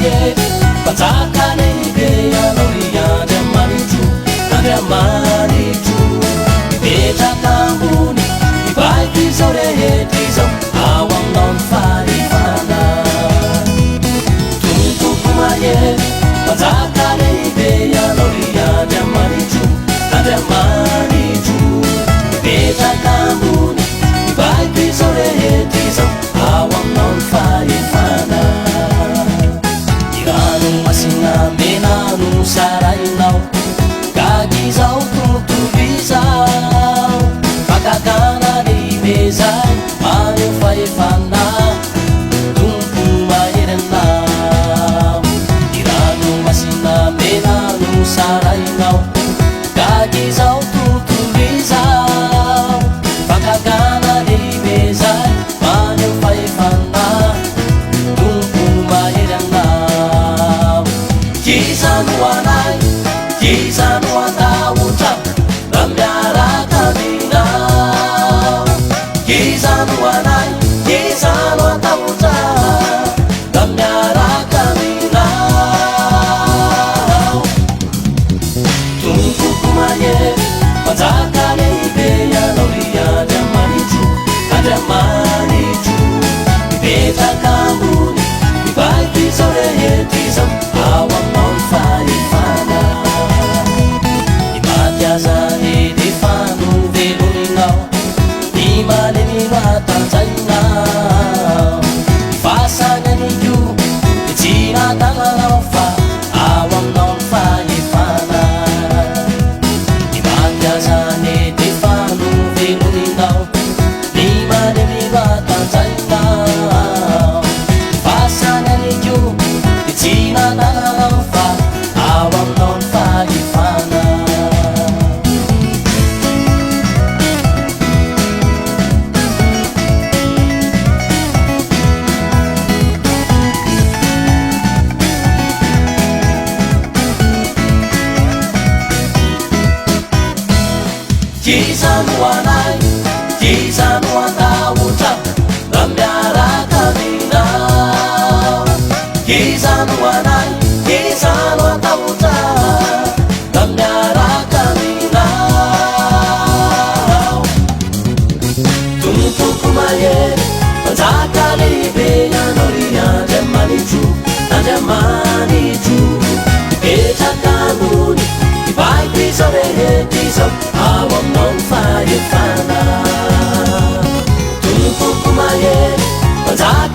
maye Patakane ideya loyane manichu Nande manichu Beta kambuni Ibai kisore hetizo Awang non fari fana Tumpuku maye Patakane ideya loyane manichu Nande manichu Beta kambuni Ibai kisore hetizo Awang non fari fana Masina menanu sarainau Kaki zau tutubizau Pakakana di bezai Manyo faifana Tumpu mairenau Iranu masina menanu sarainau Kaki zau tutubizau Pakakana di bezai Manyo faifana Tumpu mairenau Kisanuanai, kisanuantauta, Ramyara kaminau. Kisanuanai, kisanuantauta, Ramyara kaminau. Tumpuku maye, Patakane ideya loya jamanichu, jamanichu. Beta kambuni, Ibai kisore hetisam, awang non fari fana. Imatyazane di fanu veluninau, imale ni matanzainau. Ifasane ni yu, itina tanganau fa, awang non fari fana. Imatyazane di fanu veluninau, imale ni matanzainau. Ifasane ni yu, itina tanganau fa, awang non fari fana. Kisanuanai, kisanuantauta, Ramyara kaminau. Kisanuanai, kisanuantauta, Ramyara kaminau. Tumpuku maye, Patakane ideya loya jamanichu, jamanichu. Beta kambuni, Ibai kisore hetizo, awang non fari fana. Tumpuku maye, Patakane